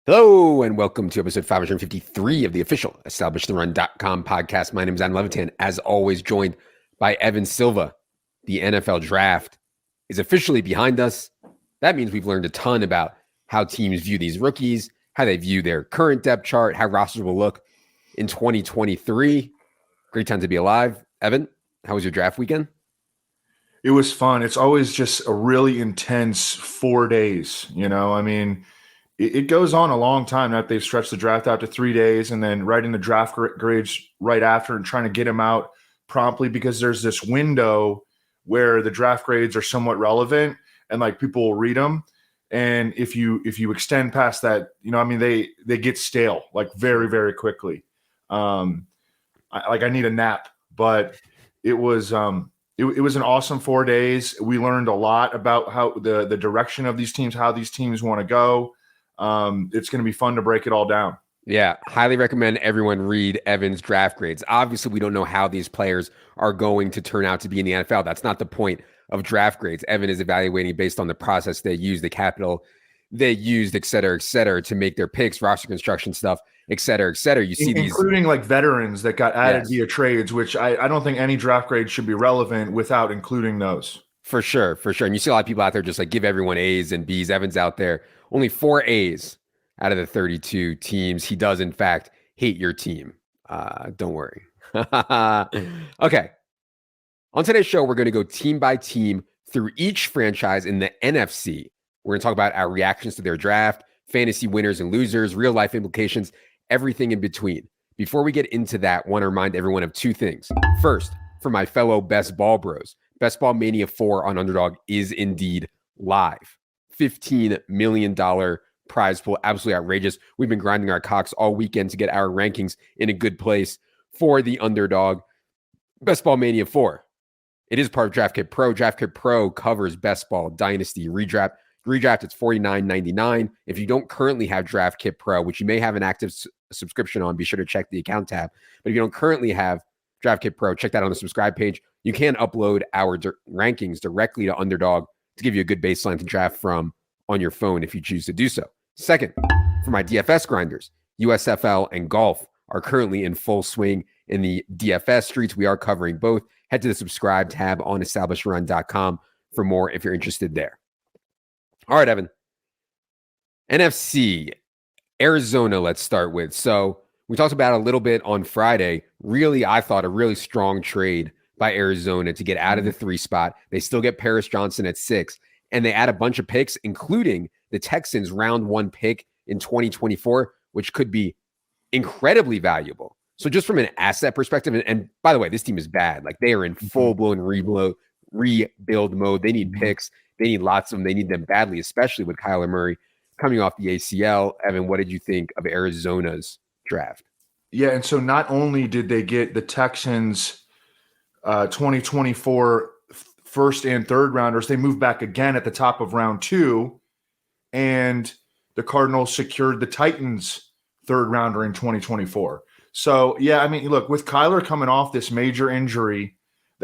Hello and welcome to episode 553 of the official EstablishTheRun.com podcast. My name is Adam Levitan, as always joined by Evan Silva. The NFL draft is officially behind us. That means we've learned a ton about how teams view these rookies, how they view their current depth chart, how rosters will look in 2023. Great time to be alive. Evan, how was your draft weekend? It was fun. It's always just a really intense 4 days. It goes on a long time that they've stretched the draft out to 3 days and then writing the draft grades right after and trying to get them out promptly because there's this window where the draft grades are somewhat relevant and like people will read them. And if you extend past that, they get stale like very, very quickly. I need a nap, but it was it was an awesome 4 days. We learned a lot about how the direction of these teams, how these teams want to go. It's going to be fun to break it all down. Yeah, highly recommend everyone read Evan's draft grades. Obviously, we don't know how these players are going to turn out to be in the NFL. That's not the point of draft grades. Evan is evaluating based on the process they use, the capital they used, et cetera, to make their picks, roster construction stuff, et cetera, et cetera. You see including like veterans that got added via trades, which I don't think any draft grade should be relevant without including those. For sure. And you see a lot of people out there just like give everyone A's and B's. Evan's out there. Only 4 A's out of the 32 teams. He does, in fact, hate your team. Don't worry. Okay. On today's show, we're going to go team by team through each franchise in the NFC. We're going to talk about our reactions to their draft, fantasy winners and losers, real life implications, everything in between. Before we get into that, I want to remind everyone of 2 things. First, for my fellow Best Ball Bros, Best Ball Mania 4 on Underdog is indeed live. $15 million prize pool, absolutely outrageous. We've been grinding our cocks all weekend to get our rankings in a good place for the Underdog. Best Ball Mania 4. It is part of DraftKit Pro. DraftKit Pro covers Best Ball, Dynasty, Redraft. Redraft, it's $49.99. If you don't currently have DraftKit Pro, which you may have an active subscription on, be sure to check the account tab. But if you don't currently have DraftKit Pro, check that on the subscribe page. You can upload our rankings directly to Underdog to give you a good baseline to draft from on your phone if you choose to do so. Second, for my DFS grinders, USFL and golf are currently in full swing in the DFS streets. We are covering both. Head to the subscribe tab on EstablishTheRun.com for more if you're interested there. All right, Evan. NFC, Arizona, let's start with. So we talked about a little bit on Friday. Really, I thought a really strong trade by Arizona to get out of the 3 spot. They still get Paris Johnson at 6, and they add a bunch of picks, including the Texans' round 1 pick in 2024, which could be incredibly valuable. So just from an asset perspective, and by the way, this team is bad. Like they are in full-blown rebuild mode. They need picks. They need lots of them. They need them badly, especially with Kyler Murray coming off the ACL. Evan, what did you think of Arizona's draft? Yeah, and so not only did they get the Texans' 2024 first and third rounders, they moved back again at the top of round 2, and the Cardinals secured the Titans' third rounder in 2024. So, yeah, look, with Kyler coming off this major injury,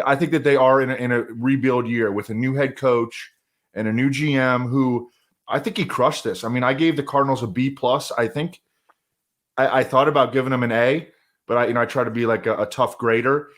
I think that they are in a rebuild year with a new head coach and a new GM who I think he crushed this. I gave the Cardinals a B+. I think I thought about giving them an A, but I try to be like a tough grader.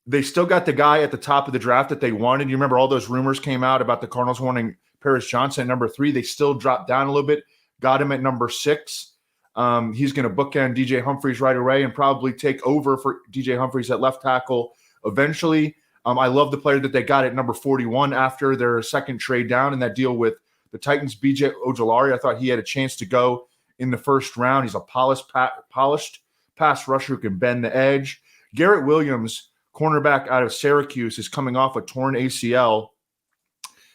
They still got the guy at the top of the draft that they wanted. You remember all those rumors came out about the Cardinals wanting Paris Johnson at number 3. They still dropped down a little bit, got him at number 6. He's going to bookend DJ Humphries right away and probably take over for DJ Humphries at left tackle eventually. I love the player that they got at number 41 after their second trade down in that deal with the Titans, BJ Ojulari. I thought he had a chance to go in the first round. He's a polished pass rusher who can bend the edge. Garrett Williams, cornerback out of Syracuse, is coming off a torn ACL.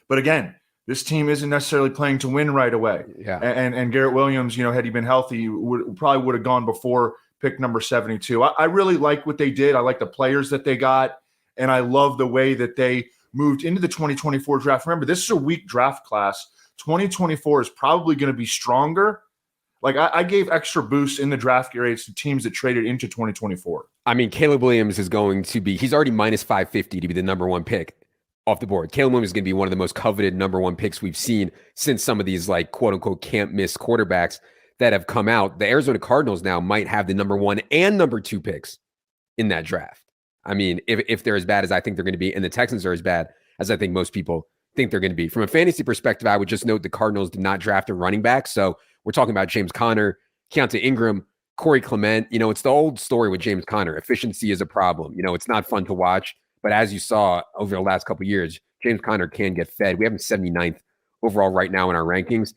But again, this team isn't necessarily playing to win right away. Yeah. And Garrett Williams, had he been healthy, probably would have gone before pick number 72. I really like what they did. I like the players that they got. And I love the way that they moved into the 2024 draft. Remember, this is a weak draft class. 2024 is probably going to be stronger. Like I gave extra boosts in the draft grades to teams that traded into 2024. Caleb Williams is going to be, he's already minus 550 to be the number 1 pick off the board. Caleb Williams is going to be one of the most coveted number 1 picks we've seen since some of these like quote unquote can't miss quarterbacks that have come out, the Arizona Cardinals now might have the number 1 and number 2 picks in that draft. I mean, if they're as bad as I think they're going to be, and the Texans are as bad as I think most people think they're going to be. From a fantasy perspective, I would just note the Cardinals did not draft a running back. So we're talking about James Conner, Keontae Ingram, Corey Clement. It's the old story with James Conner. Efficiency is a problem. It's not fun to watch. But as you saw over the last couple of years, James Conner can get fed. We have him 79th overall right now in our rankings.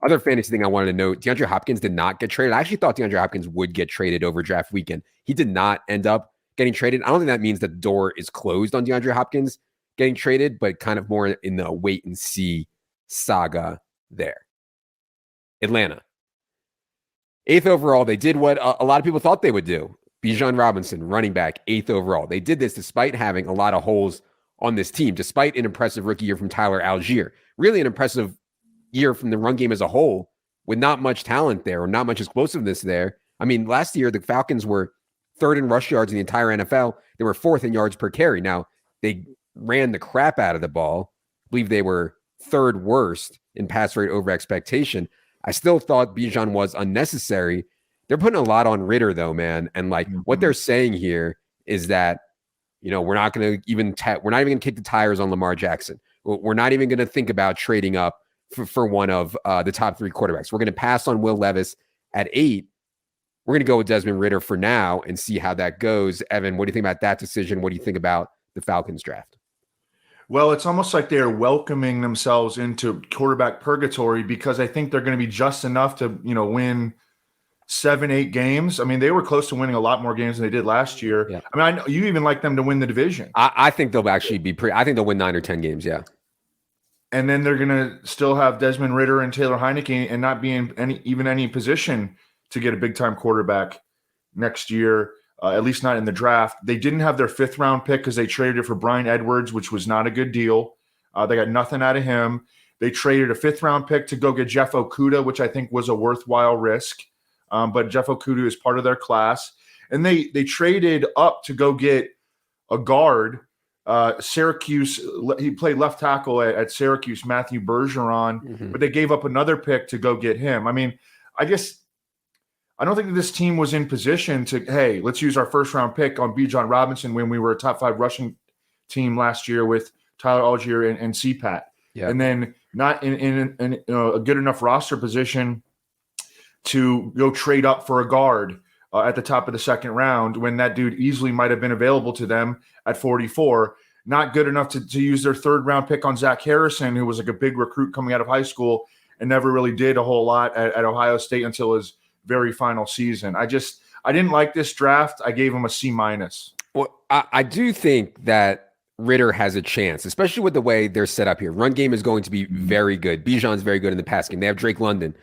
Other fantasy thing I wanted to note, DeAndre Hopkins did not get traded. I actually thought DeAndre Hopkins would get traded over draft weekend. He did not end up getting traded. I don't think that means the door is closed on DeAndre Hopkins getting traded, but kind of more in the wait and see saga there. Atlanta. 8th overall, they did what a lot of people thought they would do. Bijan Robinson, running back, 8th overall. They did this despite having a lot of holes on this team, despite an impressive rookie year from Tyler Algier. Really an impressive year from the run game as a whole with not much talent there or not much explosiveness there. I mean, last year, the Falcons were 3rd in rush yards in the entire NFL. They were 4th in yards per carry. Now, they ran the crap out of the ball. I believe they were 3rd worst in pass rate over expectation. I still thought Bijan was unnecessary. They're putting a lot on Ritter, though, man. And what they're saying here is that, we're not going to even we're not even going to kick the tires on Lamar Jackson. We're not even going to think about trading up for one of the top 3 quarterbacks. We're going to pass on Will Levis at 8. We're going to go with Desmond Ritter for now and see how that goes. Evan, what do you think about that decision? What do you think about the Falcons draft? Well, it's almost like they're welcoming themselves into quarterback purgatory because I think they're going to be just enough to, win 7-8 games. I mean, they were close to winning a lot more games than they did last year. Yeah. I mean, I know you even like them to win the division. I think they'll actually be I think they'll win 9 or 10 games. Yeah. And then they're going to still have Desmond Ritter and Taylor Heineke and not be in any position to get a big time quarterback next year. At least not in the draft. They didn't have their 5th round pick because they traded it for Brian Edwards, which was not a good deal. They got nothing out of him. They traded a 5th round pick to go get Jeff Okudah, which I think was a worthwhile risk. But Jeff Okudah is part of their class. And they traded up to go get a guard. Syracuse, he played left tackle at Syracuse, Matthew Bergeron, but they gave up another pick to go get him. I mean, I don't think that this team was in position to, hey, let's use our 1st round pick on Bijan Robinson when we were a top 5 rushing team last year with Tyler Algier and CPAT. Yeah. And then not in a good enough roster position to go trade up for a guard at the top of the 2nd round when that dude easily might have been available to them at 44. Not good enough to use their 3rd round pick on Zach Harrison, who was like a big recruit coming out of high school and never really did a whole lot at Ohio State until his very final season. I didn't like this draft. I gave him a C-. Well, I do think that Ritter has a chance, especially with the way they're set up here. Run game is going to be very good. Bijan's very good in the pass game. They have Drake London.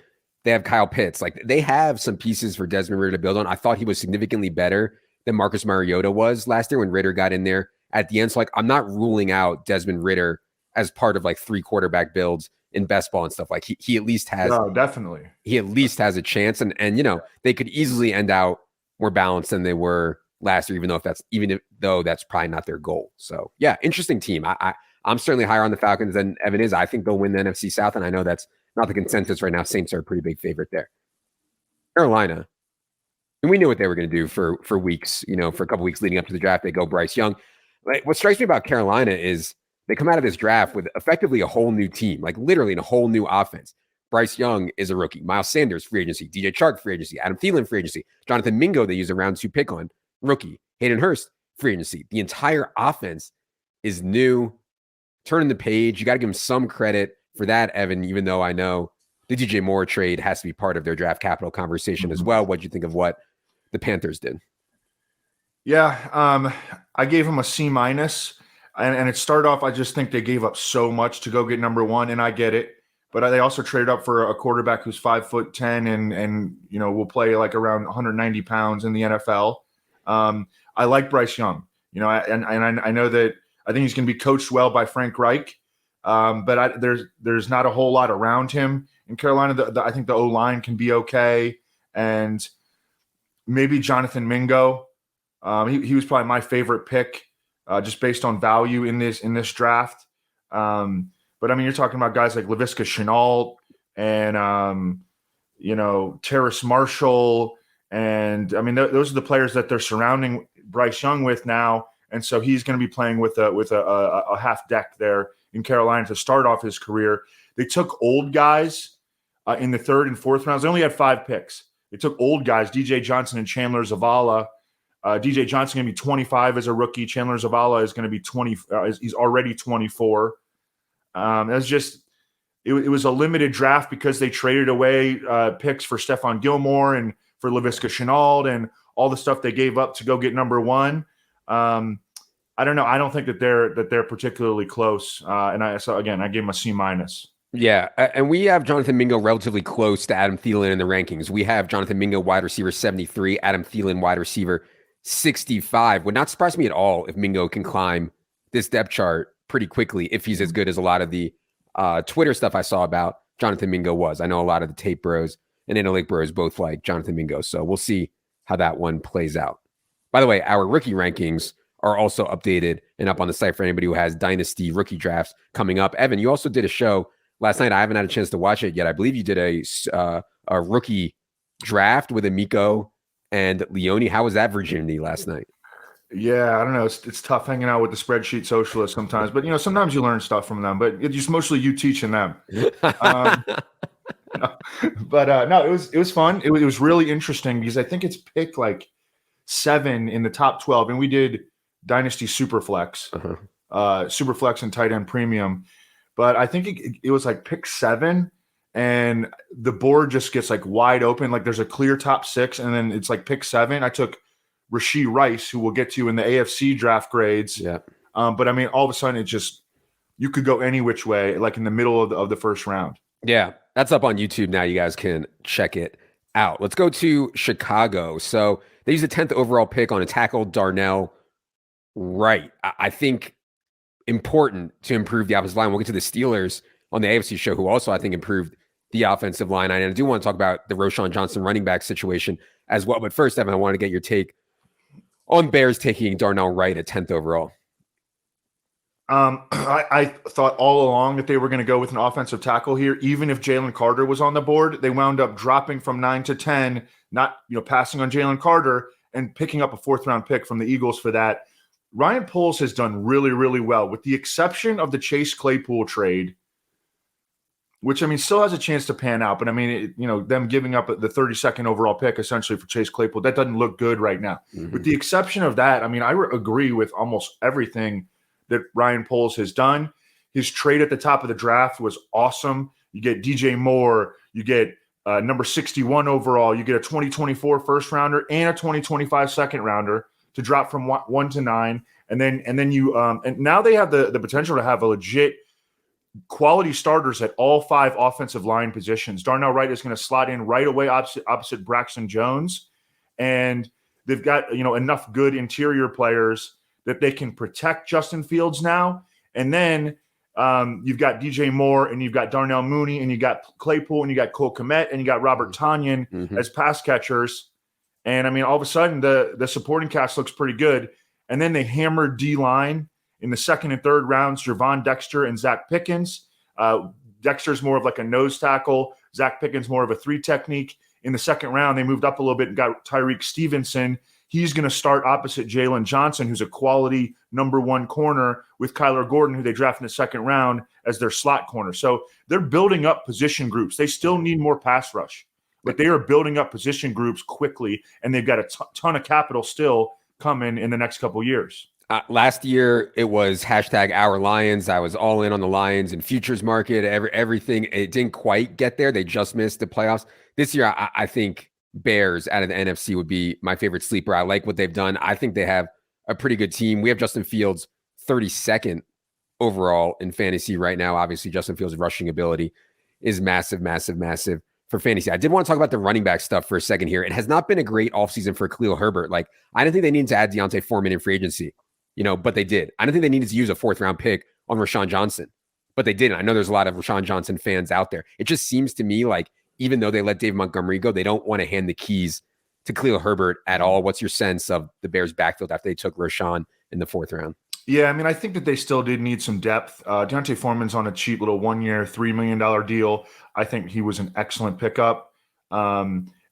They have Kyle Pitts. They have some pieces for Desmond Ritter to build on. I thought he was significantly better than Marcus Mariota was last year when Ritter got in there at the end. So I'm not ruling out Desmond Ritter as part of 3 quarterback builds in best ball and stuff. He at least has definitely. He at least has a chance, and they could easily end out more balanced than they were last year, even though that's probably not their goal. So yeah, interesting team. I'm certainly higher on the Falcons than Evan is. I think they'll win the NFC South, and I know that's not the consensus right now. Saints are a pretty big favorite there. Carolina, and we knew what they were going to do for weeks. For a couple weeks leading up to the draft, they go Bryce Young. What strikes me about Carolina is they come out of this draft with effectively a whole new team, literally a whole new offense. Bryce Young is a rookie. Miles Sanders, free agency. DJ Chark, free agency. Adam Thielen, free agency. Jonathan Mingo, they use a round 2 pick on, rookie. Hayden Hurst, free agency. The entire offense is new. Turning the page. You got to give them some credit for that, Evan, even though I know the DJ Moore trade has to be part of their draft capital conversation as well. What'd you think of what the Panthers did? Yeah, I gave them a C-. And it started off, I just think they gave up so much to go get number 1, and I get it. But they also traded up for a quarterback who's 5'10" and will play around 190 pounds in the NFL. I like Bryce Young, and I know that I think he's going to be coached well by Frank Reich. But there's not a whole lot around him in Carolina. I think the O-line can be okay, and maybe Jonathan Mingo. He was probably my favorite pick. Just based on value in this draft. But I mean, you're talking about guys like Laviska Shenault and Terrace Marshall. And I mean, those are the players that they're surrounding Bryce Young with now. And so he's going to be playing with a half deck there in Carolina to start off his career. They took old guys in the third and fourth rounds. They only had 5 picks. They took old guys, DJ Johnson and Chandler Zavala. DJ Johnson going to be 25 as a rookie. Chandler Zavala is going to be 20. He's already 24. It was a limited draft because they traded away picks for Stephon Gilmore and for Laviska Shenault and all the stuff they gave up to go get number 1. I don't know. I don't think that they're particularly close. So again, I gave them a C-. Yeah, and we have Jonathan Mingo relatively close to Adam Thielen in the rankings. We have Jonathan Mingo wide receiver 73, Adam Thielen wide receiver 65. Would not surprise me at all if Mingo can climb this depth chart pretty quickly if he's as good as a lot of the Twitter stuff I saw about Jonathan Mingo was. I know a lot of the tape bros and analytic bros both like Jonathan Mingo, so we'll see how that one plays out. By the way, our rookie rankings are also updated and up on the site for anybody who has dynasty rookie drafts coming up. Evan, you also did a show last night. I haven't had a chance to watch it yet. I believe you did a rookie draft with Amico and Leone. How was that virginity last night? Yeah, I don't know. It's tough hanging out with the spreadsheet socialists sometimes, but sometimes you learn stuff from them. But it's just mostly you teaching them. No, it was fun. It was really interesting because I think it's pick like 7 in the top 12, and we did Dynasty Superflex, Superflex and tight end premium. But I think it was like pick 7, and the board just gets like wide open. Like there's a clear top 6, and then it's like pick 7. I took Rashee Rice, who we'll get to in the AFC draft grades. Yeah. But I mean, all of a sudden, you could go any which way, like in the middle of the first round. Yeah, that's up on YouTube now. You guys can check it out. Let's go to Chicago. So they used the 10th overall pick on a tackle, Darnell Wright. I think important to improve the offensive line. We'll get to the Steelers on the AFC show, who also I think improved the offensive line. And I do want to talk about the Roschon Johnson running back situation as well. But first, Evan, I want to get your take on Bears taking Darnell Wright at 10th overall. I thought all along that they were going to go with an offensive tackle here. Even if Jalen Carter was on the board, they wound up dropping from 9 to 10, not passing on Jalen Carter and picking up a 4th round pick from the Eagles for that. Ryan Poles has done really, really well, with the exception of the Chase Claypool trade, which, I mean, still has a chance to pan out. But, I mean, them giving up the 32nd overall pick essentially for Chase Claypool, that doesn't look good right now. Mm-hmm. With the exception of that, I mean, I agree with almost everything that Ryan Poles has done. His trade at the top of the draft was awesome. You get DJ Moore, you get number 61 overall, you get a 2024 first rounder and a 2025 second rounder to drop from 1 to 9. And then you and now they have the potential to have a legit quality starters at all 5 offensive line positions. Darnell Wright is going to slot in right away opposite Braxton Jones. And they've got, enough good interior players that they can protect Justin Fields now. And then you've got DJ Moore, and you've got Darnell Mooney, and you got Claypool, and you got Cole Kmet, and you got Robert Tonyan as pass catchers. And I mean, all of a sudden the supporting cast looks pretty good. And then they hammered D-line in the 2nd and 3rd rounds, Gervon Dexter and Zach Pickens. Dexter's more of like a nose tackle. Zach Pickens more of a 3 technique. In the 2nd round, they moved up a little bit and got Tyreek Stevenson. He's going to start opposite Jalen Johnson, who's a quality number 1 corner, with Kyler Gordon, who they drafted in the 2nd round, as their slot corner. So they're building up position groups. They still need more pass rush, but they are building up position groups quickly, and they've got a ton of capital still coming in the next couple of years. Last year, it was #our Lions. I was all in on the Lions and futures market, everything. It didn't quite get there. They just missed the playoffs. This year, I think Bears out of the NFC would be my favorite sleeper. I like what they've done. I think they have a pretty good team. We have Justin Fields 32nd overall in fantasy right now. Obviously, Justin Fields' rushing ability is massive, massive, massive for fantasy. I did want to talk about the running back stuff for a second here. It has not been a great offseason for Khalil Herbert. Like, I didn't think they needed to add Deontay Foreman in free agency, but they did. I didn't think they needed to use a 4th round pick on Roschon Johnson, but they didn't. I know there's a lot of Roschon Johnson fans out there. It just seems to me like, even though they let Dave Montgomery go, they don't want to hand the keys to Khalil Herbert at all. What's your sense of the Bears' backfield after they took Roschon in the 4th round? Yeah, I mean, I think that they still did need some depth. Deontay Foreman's on a cheap little 1-year, $3 million deal. I think he was an excellent pickup.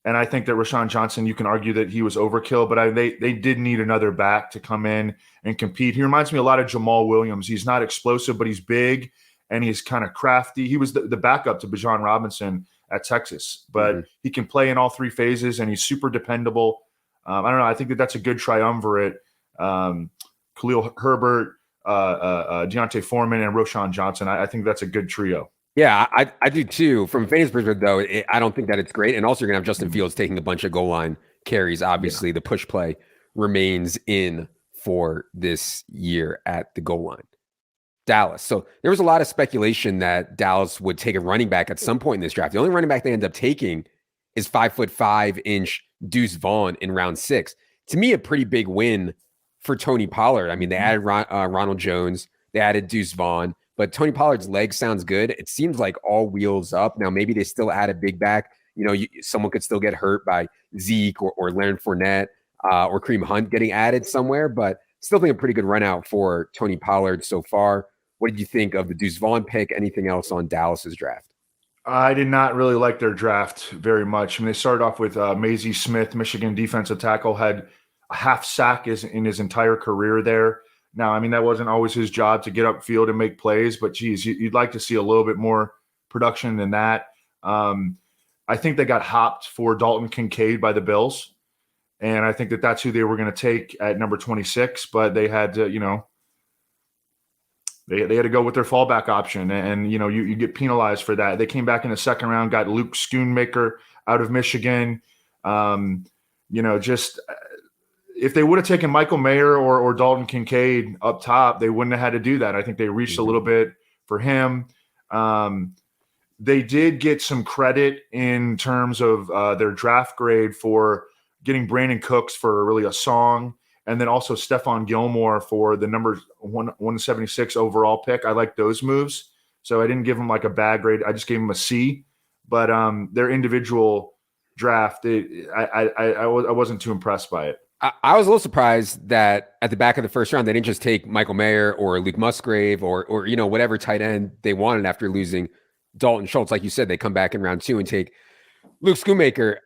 And I think that Rashawn Johnson, you can argue that he was overkill, but they did need another back to come in and compete. He reminds me a lot of Jamal Williams. He's not explosive, but he's big and he's kind of crafty. He was the backup to Bijan Robinson at Texas, but he can play in all three phases and he's super dependable. I don't know. I think that's a good triumvirate. Khalil Herbert, Deontay Foreman, and Rashawn Johnson. I think that's a good trio. Yeah, I do too. From a fantasy perspective, though, I don't think that it's great. And also, you're going to have Justin Fields taking a bunch of goal line carries. Obviously, the push play remains in for this year at the goal line. Dallas. So there was a lot of speculation that Dallas would take a running back at some point in this draft. The only running back they end up taking is 5'5" Deuce Vaughn in round 6. To me, a pretty big win for Tony Pollard. I mean, they added Ronald Jones, they added Deuce Vaughn. But Tony Pollard's leg sounds good. It seems like all wheels up. Now, maybe they still add a big back. You know, someone could still get hurt by Zeke or Leonard Fournette or Kareem Hunt getting added somewhere. But still think a pretty good run out for Tony Pollard so far. What did you think of the Deuce Vaughn pick? Anything else on Dallas's draft? I did not really like their draft very much. I mean, they started off with Maisie Smith, Michigan defensive tackle, had a half sack in his entire career there. Now, I mean, that wasn't always his job to get upfield and make plays, but geez, you'd like to see a little bit more production than that. I think they got hopped for Dalton Kincaid by the Bills, and I think that that's who they were going to take at number 26, but they had to, they had to go with their fallback option, and you get penalized for that. They came back in the second round, got Luke Schoonmaker out of Michigan. If they would have taken Michael Mayer or Dalton Kincaid up top, they wouldn't have had to do that. I think they reached a little bit for him. They did get some credit in terms of their draft grade for getting Brandon Cooks for really a song, and then also Stephon Gilmore for the number 176 overall pick. I like those moves. So I didn't give them like a bad grade. I just gave them a C. But their individual draft, I wasn't too impressed by it. I was a little surprised that at the back of the first round, they didn't just take Michael Mayer or Luke Musgrave or whatever tight end they wanted after losing Dalton Schultz. Like you said, they come back in round 2 and take Luke Schoonmaker.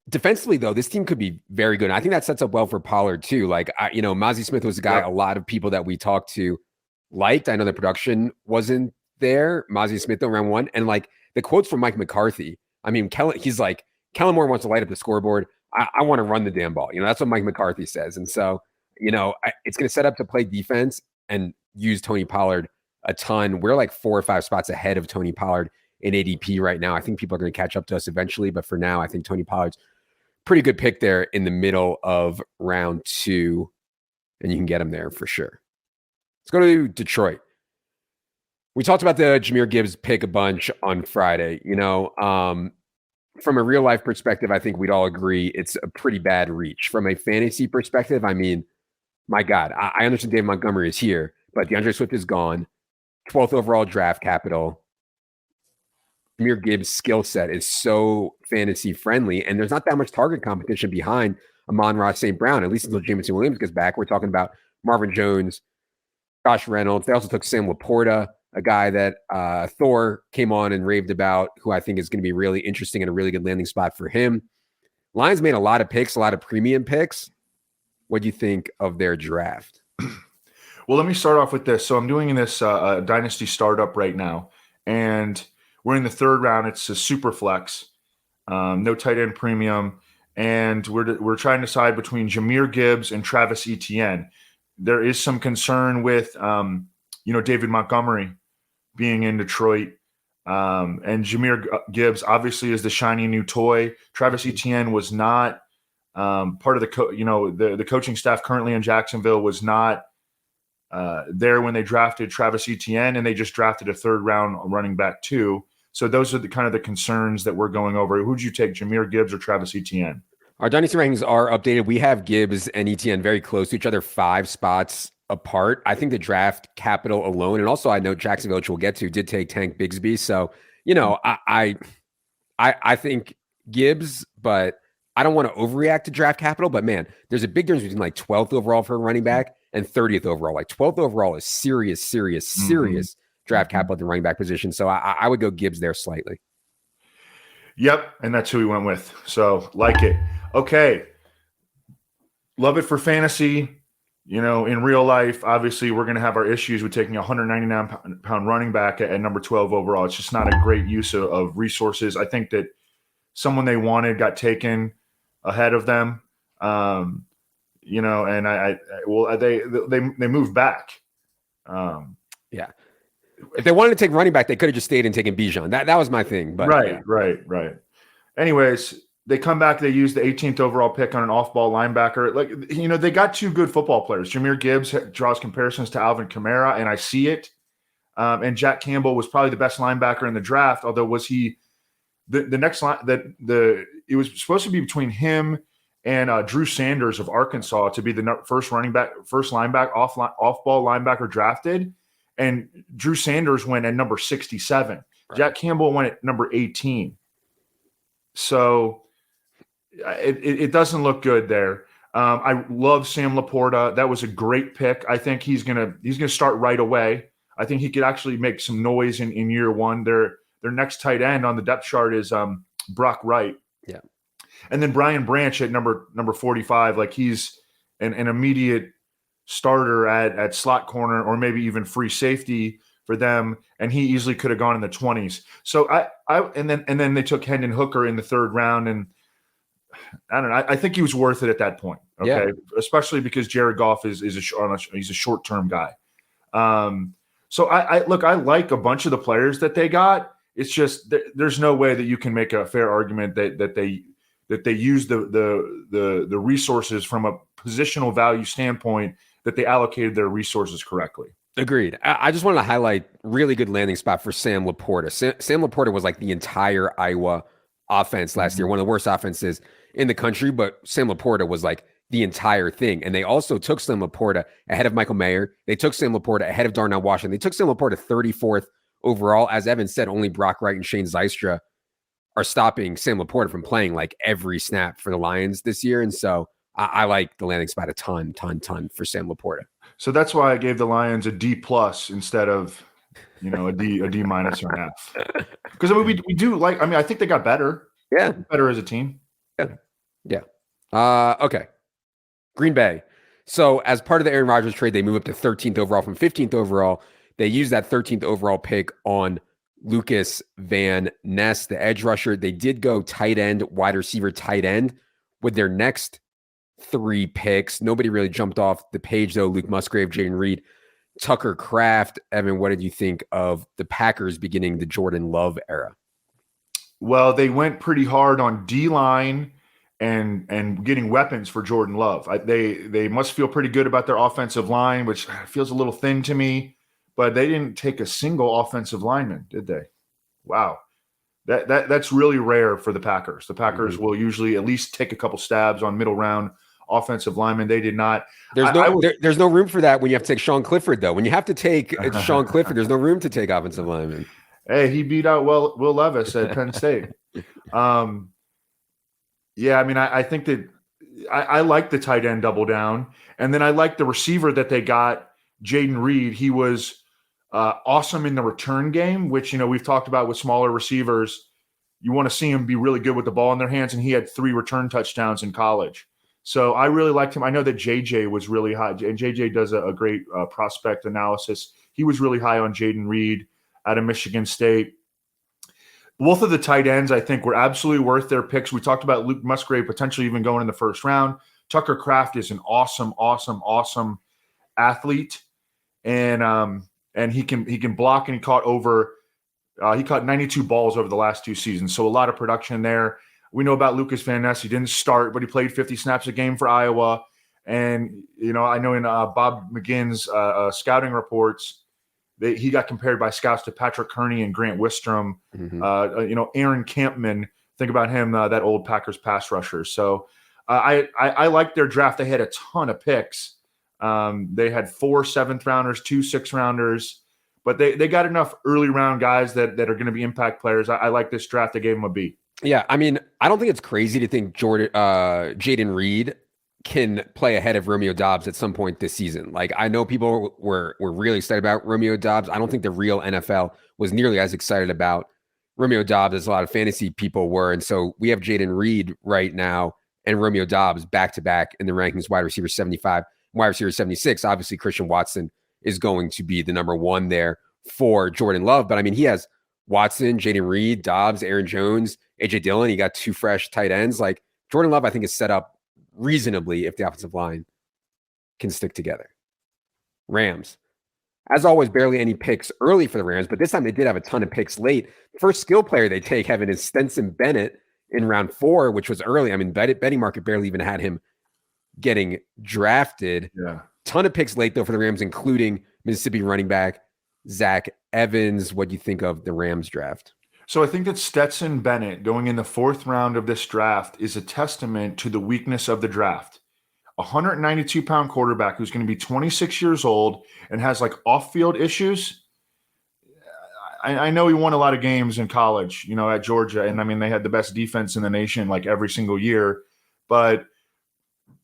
Defensively, though, this team could be very good. And I think that sets up well for Pollard, too. Like, Mozzie Smith was a guy a lot of people that we talked to liked. I know the production wasn't there. Mozzie Smith, though, round 1. And, like, the quotes from Mike McCarthy. I mean, he's like, Kellen Moore wants to light up the scoreboard. I want to run the damn ball. That's what Mike McCarthy says. And so, it's going to set up to play defense and use Tony Pollard a ton. We're like 4 or 5 spots ahead of Tony Pollard in ADP right now. I think people are going to catch up to us eventually. But for now, I think Tony Pollard's pretty good pick there in the middle of round 2. And you can get him there for sure. Let's go to Detroit. We talked about the Jahmyr Gibbs pick a bunch on Friday. From a real life perspective, I think we'd all agree it's a pretty bad reach. From a fantasy perspective, I mean, my God, I understand David Montgomery is here, but DeAndre Swift is gone. 12th overall draft capital. Jahmyr Gibbs' skill set is so fantasy friendly, and there's not that much target competition behind Amon-Ra St. Brown, at least until Jameson Williams gets back. We're talking about Marvin Jones, Josh Reynolds. They also took Sam Laporta, a guy that Thor came on and raved about, who I think is going to be really interesting and a really good landing spot for him. Lions made a lot of picks, a lot of premium picks. What do you think of their draft? Well, let me start off with this. So I'm doing this dynasty startup right now, and we're in the 3rd round. It's a super flex, no tight end premium, and we're trying to decide between Jahmyr Gibbs and Travis Etienne. There is some concern with David Montgomery being in Detroit, and Jahmyr Gibbs obviously is the shiny new toy. Travis Etienne was not part of the coaching staff currently in Jacksonville was not there when they drafted Travis Etienne, and they just drafted a 3rd round running back too. So those are the kind of the concerns that we're going over. Who'd you take, Jahmyr Gibbs or Travis Etienne? Our dynasty rankings are updated. We have Gibbs and Etienne very close to each other, 5 spots apart. I think the draft capital alone, and also I know Jacksonville, which we'll get to, did take Tank Bigsby. So, I think Gibbs, but I don't want to overreact to draft capital. But man, there's a big difference between like 12th overall for a running back and 30th overall. Like 12th overall is serious draft capital at the running back position. So I would go Gibbs there slightly. Yep, and that's who we went with. So like it. Okay. Love it for fantasy. In real life, obviously, we're going to have our issues with taking a 199-pound running back at number 12 overall. It's just not a great use of resources. I think that someone they wanted got taken ahead of them. And they moved back. Yeah. If they wanted to take running back, they could have just stayed and taken Bijan. That was my thing. But right. Anyways, they come back. They use the 18th overall pick on an off-ball linebacker. They got two good football players. Jahmyr Gibbs draws comparisons to Alvin Kamara, and I see it. And Jack Campbell was probably the best linebacker in the draft. Although was he the next line it was supposed to be between him and Drew Sanders of Arkansas to be the first off-ball linebacker drafted. And Drew Sanders went at number 67. Right. Jack Campbell went at number 18. So it doesn't look good there. I love Sam Laporta. That was a great pick. I think he's gonna start right away. I think he could actually make some noise in year one. Their next tight end on the depth chart is Brock Wright. Yeah. And then Brian Branch at number 45. Like he's an immediate starter at slot corner or maybe even free safety for them, and he easily could have gone in the 20s. So and then they took Hendon Hooker in the third round, and I don't know. I think he was worth it at that point. Okay, yeah. Especially because Jared Goff he's a short-term guy. So I like a bunch of the players that they got. It's just there's no way that you can make a fair argument that they use the resources from a positional value standpoint, that they allocated their resources correctly. Agreed. I just wanted to highlight really good landing spot for Sam Laporta. Sam Laporta was like the entire Iowa offense last year, one of the worst offenses in the country, but Sam Laporta was like the entire thing. And they also took Sam Laporta ahead of Michael Mayer. They took Sam Laporta ahead of Darnell Washington. They took Sam Laporta 34th overall. As Evan said, only Brock Wright and Shane Zystra are stopping Sam Laporta from playing like every snap for the Lions this year. And so I like the landing spot a ton for Sam Laporta. So that's why I gave the Lions a D+ instead of, a D- minus or an F. Because we do like. I think they got better. Yeah, better as a team. Yeah. Okay. Green Bay. So as part of the Aaron Rodgers trade, they move up to 13th overall from 15th overall. They use that 13th overall pick on Lucas Van Ness, the edge rusher. They did go tight end, wide receiver, tight end with their next 3 picks. Nobody really jumped off the page, though. Luke Musgrave, Jaden Reed, Tucker Kraft. Evan, what did you think of the Packers beginning the Jordan Love era? Well, they went pretty hard on D-line and getting weapons for Jordan Love. They must feel pretty good about their offensive line, which feels a little thin to me, but they didn't take a single offensive lineman, did they? Wow. That's really rare for the Packers. The Packers will usually at least take a couple stabs on middle round offensive linemen. They did not. There's no room for that when you have to take Sean Clifford, though. When you have to take Sean Clifford, there's no room to take offensive linemen. Hey, he beat out Will Levis at Penn State. I think that I like the tight end double down. And then I like the receiver that they got, Jaden Reed. He was awesome in the return game, which, we've talked about with smaller receivers. You want to see him be really good with the ball in their hands, and he had 3 return touchdowns in college. So I really liked him. I know that JJ was really high, and JJ does a great prospect analysis. He was really high on Jaden Reed out of Michigan State. Both of the tight ends, I think, were absolutely worth their picks. We talked about Luke Musgrave potentially even going in the first round. Tucker Kraft is an awesome athlete, and he can block, and he caught 92 balls over the last 2 seasons. So a lot of production there. We know about Lucas Van Ness. He didn't start, but he played 50 snaps a game for Iowa. And, I know in Bob McGinn's scouting reports, he got compared by scouts to Patrick Kearney and Grant Wistrom. Aaron Campman, think about him, that old Packers pass rusher. So I like their draft. They had a ton of picks. They had 4 7th rounders, 2 6th rounders, but they got enough early round guys that are going to be impact players. I like this draft. They gave them a B. Yeah, I don't think it's crazy to think Jaden Reed can play ahead of Romeo Doubs at some point this season. Like, I know people were really excited about Romeo Doubs. I don't think the real NFL was nearly as excited about Romeo Doubs, as a lot of fantasy people were. And so we have Jaden Reed right now and Romeo Doubs back-to-back in the rankings, wide receiver 75, wide receiver 76. Obviously, Christian Watson is going to be the number one there for Jordan Love. But I mean, he has Watson, Jaden Reed, Doubs, Aaron Jones, AJ Dillon. He got 2 fresh tight ends. Like, Jordan Love, I think, is set up reasonably if the offensive line can stick together. Rams. As always, barely any picks early for the Rams, but this time they did have a ton of picks late. First skill player they take, Kevin, is Stetson Bennett in round 4, which was early. I mean, betting market barely even had him getting drafted. Yeah. Ton of picks late, though, for the Rams, including Mississippi running back Zach Evans. What do you think of the Rams draft? So I think that Stetson Bennett going in the 4th round of this draft is a testament to the weakness of the draft. 192-pound quarterback who's going to be 26 years old and has like off-field issues. I know he won a lot of games in college, at Georgia. And I mean, they had the best defense in the nation like every single year. But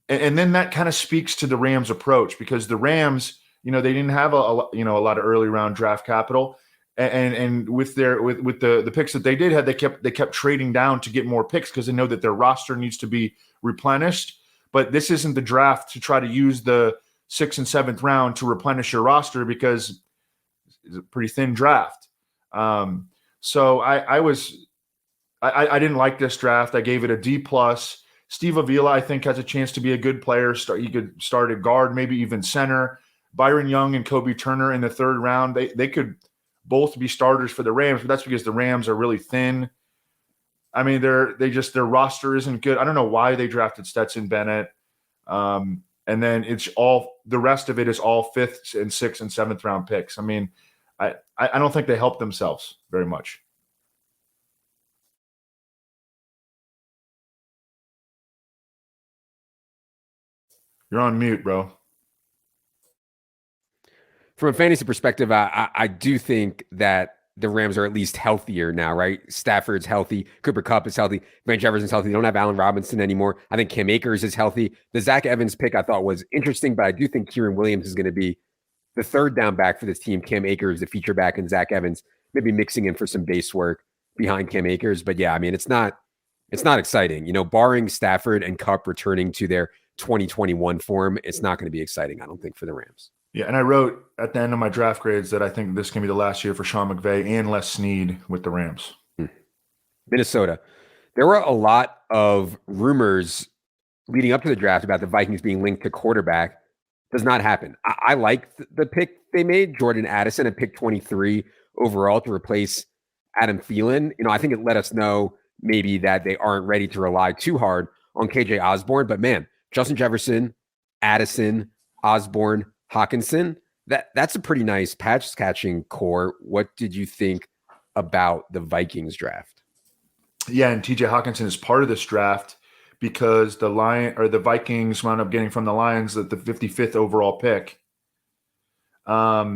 and then that kind of speaks to the Rams approach, because the Rams, they didn't have a lot of early round draft capital. And with the picks that they did have, they kept trading down to get more picks because they know that their roster needs to be replenished. But this isn't the draft to try to use the 6th and 7th round to replenish your roster, because it's a pretty thin draft. So I didn't like this draft. I gave it a D+. Steve Avila, I think, has a chance to be a good player. He could start at guard, maybe even center. Byron Young and Kobe Turner in the 3rd round. They could both be starters for the Rams, but that's because the Rams are really thin. I mean, their roster isn't good. I don't know why they drafted Stetson Bennett. And then it's all the rest of it is all 5th and 6th and 7th round picks. I mean, I don't think they helped themselves very much. You're on mute, bro. From a fantasy perspective, I do think that the Rams are at least healthier now, right? Stafford's healthy. Cooper Kupp is healthy. Van Jefferson's healthy. They don't have Allen Robinson anymore. I think Cam Akers is healthy. The Zach Evans pick I thought was interesting, but I do think Kieran Williams is going to be the 3rd down back for this team. Cam Akers, the feature back, and Zach Evans maybe mixing in for some base work behind Cam Akers. But yeah, I mean, it's not exciting. Barring Stafford and Kupp returning to their 2021 form, it's not going to be exciting, I don't think, for the Rams. Yeah, and I wrote at the end of my draft grades that I think this can be the last year for Sean McVay and Les Snead with the Rams. Minnesota. There were a lot of rumors leading up to the draft about the Vikings being linked to quarterback. Does not happen. I like the pick they made, Jordan Addison, at pick 23 overall to replace Adam Thielen. I think it let us know maybe that they aren't ready to rely too hard on KJ Osborne. But man, Justin Jefferson, Addison, Osborne, Hawkinson, that's a pretty nice patch catching core. What did you think about the Vikings draft? Yeah, and TJ Hawkinson is part of this draft because the Vikings wound up getting from the Lions the 55th overall pick. I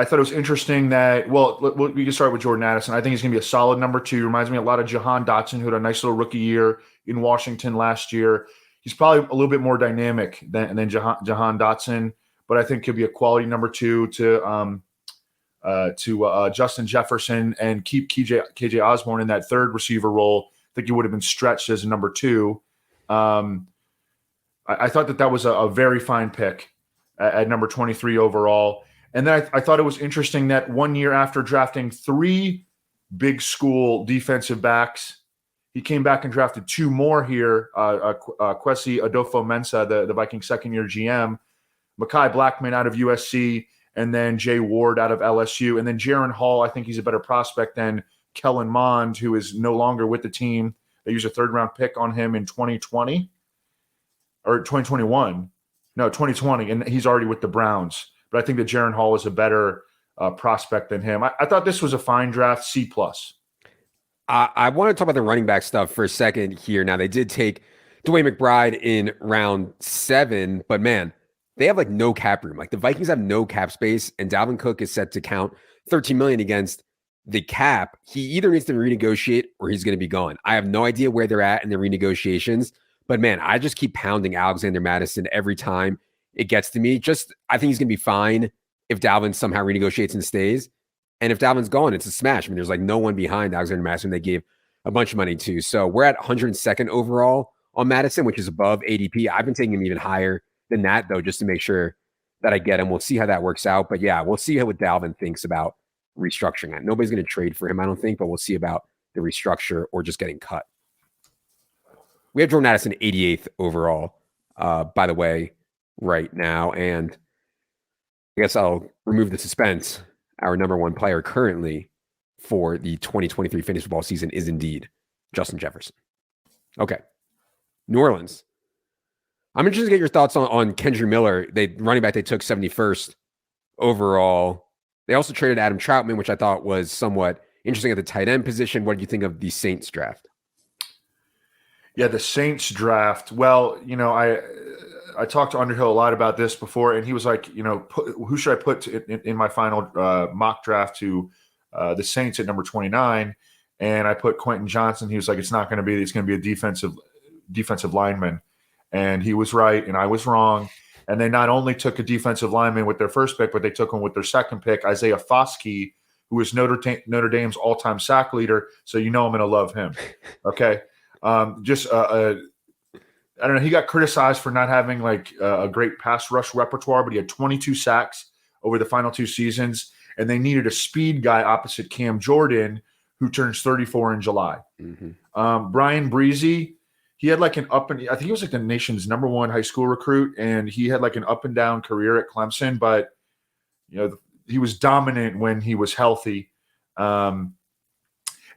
thought it was interesting that, we can start with Jordan Addison. I think he's going to be a solid number 2. Reminds me a lot of Jahan Dotson, who had a nice little rookie year in Washington last year. He's probably a little bit more dynamic than Jahan Dotson, but I think he'll be a quality number 2 to Justin Jefferson and keep KJ Osborne in that 3rd receiver role. I think he would have been stretched as a number 2. I thought that was a very fine pick at number 23 overall. And then I thought it was interesting that 1 year after drafting 3 big school defensive backs, he came back and drafted 2 more here. Kwesi Adofo-Mensah, the Vikings 2nd-year GM, Mekhi Blackman out of USC, and then Jay Ward out of LSU. And then Jaron Hall, I think he's a better prospect than Kellen Mond, who is no longer with the team. They used a 3rd-round pick on him in 2020 or 2021. No, 2020, and he's already with the Browns. But I think that Jaron Hall is a better prospect than him. I thought this was a fine draft, C+. I want to talk about the running back stuff for a second here. Now, they did take DeWayne McBride in round 7, but man, they have like no cap room. Like the Vikings have no cap space, and Dalvin Cook is set to count $13 million against the cap. He either needs to renegotiate or he's going to be gone. I have no idea where they're at in the renegotiations, but man, I just keep pounding Alexander Mattison every time it gets to me. I think he's going to be fine if Dalvin somehow renegotiates and stays. And if Dalvin's gone, it's a smash. I mean, there's like no one behind Alexander Madison they gave a bunch of money to. So we're at 102nd overall on Madison, which is above ADP. I've been taking him even higher than that, though, just to make sure that I get him. We'll see how that works out. But yeah, we'll see what Dalvin thinks about restructuring that. Nobody's going to trade for him, I don't think, but we'll see about the restructure or just getting cut. We have Jordan Addison 88th overall, by the way, right now. And I guess I'll remove the suspense. Our number one player currently for the 2023 fantasy football season is indeed Justin Jefferson. Okay. New Orleans. I'm interested to get your thoughts on Kendra Miller. Running back they took 71st overall. They also traded Adam Troutman, which I thought was somewhat interesting at the tight end position. What did you think of the Saints draft? Yeah, the Saints draft. Well, I talked to Underhill a lot about this before, and he was like, who should I put in my final mock draft to the Saints at number 29? And I put Quentin Johnson. He was like, it's not going to be. It's going to be a defensive lineman. And he was right, and I was wrong. And they not only took a defensive lineman with their first pick, but they took him with their second pick, Isaiah Foskey, who is Notre Dame's all-time sack leader. So I'm going to love him. Okay. I don't know. He got criticized for not having like a great pass rush repertoire, but he had 22 sacks over the final 2 seasons, and they needed a speed guy opposite Cam Jordan, who turns 34 in July. Mm-hmm. Brian Breezy, he had like I think he was like the nation's number 1 high school recruit, and he had like an up and down career at Clemson, but he was dominant when he was healthy.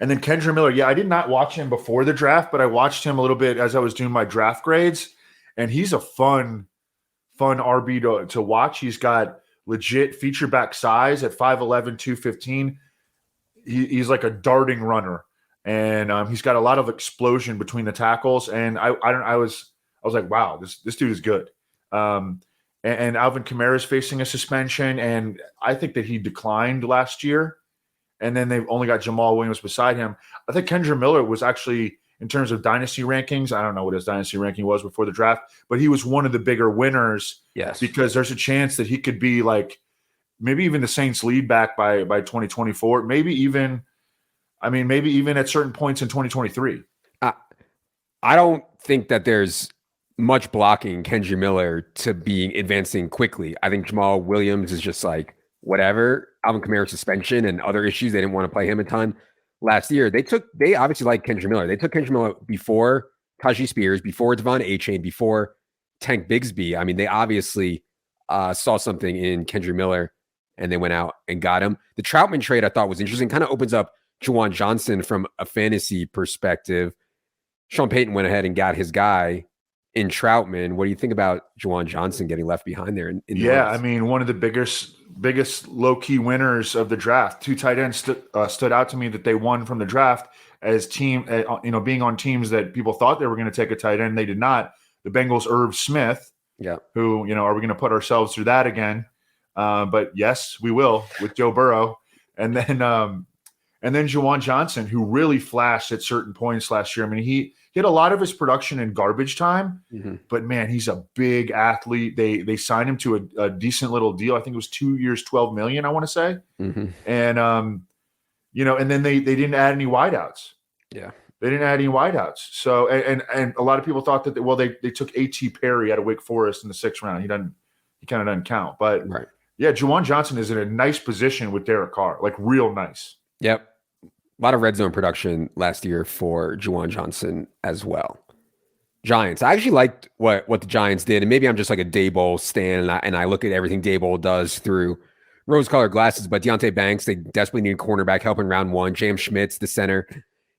And then Kendra Miller, I did not watch him before the draft, but I watched him a little bit as I was doing my draft grades, and he's a fun RB to watch. He's got legit feature back size at 5'11", 215. He's like a darting runner, and he's got a lot of explosion between the tackles. And I was like, wow, this dude is good. And Alvin Kamara is facing a suspension, and I think that he declined last year. And then they've only got Jamal Williams beside him. I think Kendra Miller was actually, in terms of dynasty rankings, I don't know what his dynasty ranking was before the draft, but he was one of the bigger winners. Yes. Because there's a chance that he could be like maybe even the Saints lead back by 2024, maybe even at certain points in 2023. I don't think that there's much blocking Kendra Miller to be advancing quickly. I think Jamal Williams is just like, whatever. Alvin Kamara suspension and other issues. They didn't want to play him a ton last year. They obviously like Kendra Miller. They took Kendra Miller before Tajee Spears, before Devon A-Chain, before Tank Bigsby. I mean, they obviously saw something in Kendra Miller, and they went out and got him. The Troutman trade I thought was interesting. Kind of opens up Juwan Johnson from a fantasy perspective. Sean Payton went ahead and got his guy in Troutman. What do you think about Juwan Johnson getting left behind there? I mean, one of the biggest low-key winners of the draft. 2 tight ends stood out to me that they won from the draft as being on teams that people thought they were going to take a tight end. They did not. The Bengals, Irv Smith, who, are we going to put ourselves through that again? But yes, we will with Joe Burrow. And then Juwan Johnson, who really flashed at certain points last year. I mean, he had a lot of his production in garbage time, but man, he's a big athlete. They signed him to a decent little deal. I think it was 2 years, $12 million, I want to say. Mm-hmm. And, and then they didn't add any wideouts. Yeah. They didn't add any wideouts. So, and a lot of people thought that, they took A.T. Perry out of Wake Forest in the 6th round. He kind of doesn't count, but right. Yeah, Juwan Johnson is in a nice position with Derek Carr, like real nice. Yep. A lot of red zone production last year for Juwan Johnson as well. Giants. I actually liked what the Giants did, and maybe I'm just like a Daboll stan, and I look at everything Daboll does through rose-colored glasses. But Deonte Banks, they desperately need a cornerback help in round 1. James Schmitz, the center,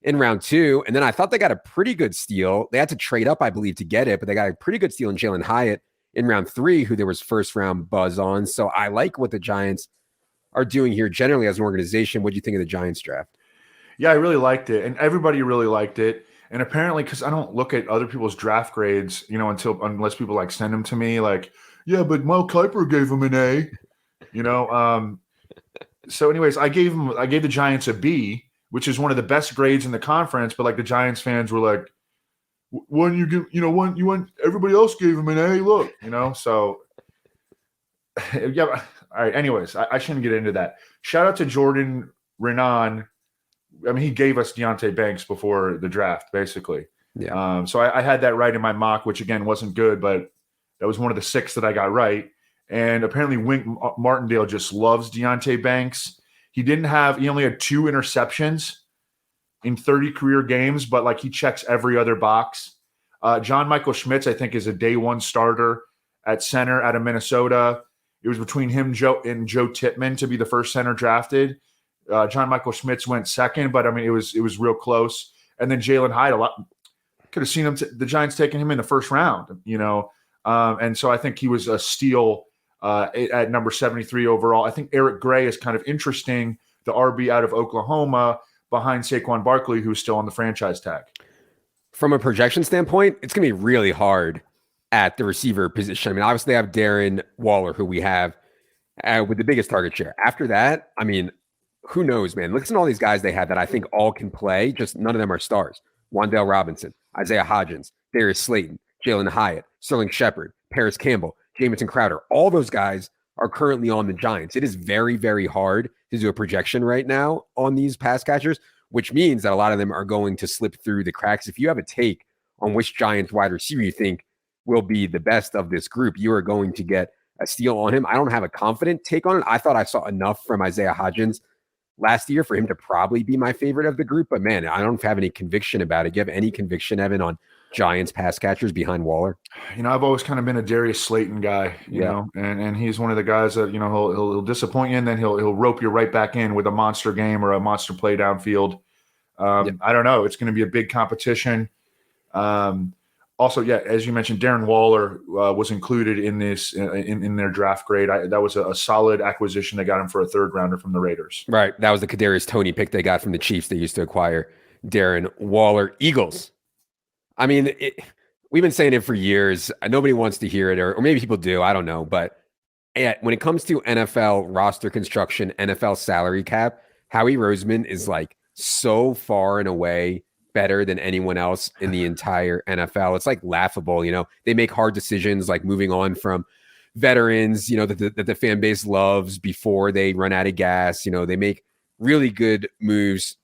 in round 2. And then I thought they got a pretty good steal. They had to trade up, I believe, to get it, but they got a pretty good steal in Jalen Hyatt in round 3, who there was first-round buzz on. So I like what the Giants are doing here generally as an organization. What do you think of the Giants draft? Yeah, I really liked it, and everybody really liked it. And apparently, because I don't look at other people's draft grades, unless people like send them to me, like, yeah, but Mel Kiper gave him an A, So, anyways, I gave the Giants a B, which is one of the best grades in the conference. But like the Giants fans were like, when everybody else gave him an A, look, So yeah, All right. Anyways, I shouldn't get into that. Shout out to Jordan Renan. I mean, he gave us Deonte Banks before the draft, basically. Yeah. So I had that right in my mock, which again wasn't good, but that was one of the 6 that I got right. And apparently Wink Martindale just loves Deonte Banks. He only had 2 interceptions in 30 career games, but like he checks every other box. John Michael Schmitz, I think, is a day 1 starter at center out of Minnesota. It was between him and Joe Tippmann to be the first center drafted. John Michael Schmitz went second, but I mean, it was real close. And then Jalen Hyatt, could have seen him, the Giants taking him in the first round, and so I think he was a steal at number 73 overall. I think Eric Gray is kind of interesting, the RB out of Oklahoma behind Saquon Barkley, who's still on the franchise tag. From a projection standpoint, it's going to be really hard at the receiver position. I mean, obviously they have Darren Waller, who we have with the biggest target share. After that, I mean, who knows, man? Listen to all these guys they have that I think all can play, just none of them are stars. Wan'Dale Robinson, Isaiah Hodgins, Darius Slayton, Jalen Hyatt, Sterling Shepard, Paris Campbell, Jamison Crowder. All those guys are currently on the Giants. It is very, very hard to do a projection right now on these pass catchers, which means that a lot of them are going to slip through the cracks. If you have a take on which Giants wide receiver you think will be the best of this group, you are going to get a steal on him. I don't have a confident take on it. I thought I saw enough from Isaiah Hodgins last year for him to probably be my favorite of the group, but man, I don't have any conviction about it. Do you have any conviction, Evan, on Giants pass catchers behind Waller? I've always kind of been a Darius Slayton guy, you know, and he's one of the guys that, he'll disappoint you and then he'll rope you right back in with a monster game or a monster play downfield. I don't know. It's going to be a big competition. Also, as you mentioned, Darren Waller was included in this in their draft grade. That was a solid acquisition. They got him for a 3rd rounder from the Raiders. Right. That was the Kadarius Toney pick they got from the Chiefs. They used to acquire Darren Waller. Eagles. I mean, we've been saying it for years. Nobody wants to hear it, or maybe people do. I don't know. But when it comes to NFL roster construction, NFL salary cap, Howie Roseman is like so far and away better than anyone else in the entire NFL. It's like laughable. They make hard decisions like moving on from veterans, that the fan base loves before they run out of gas. They make really good moves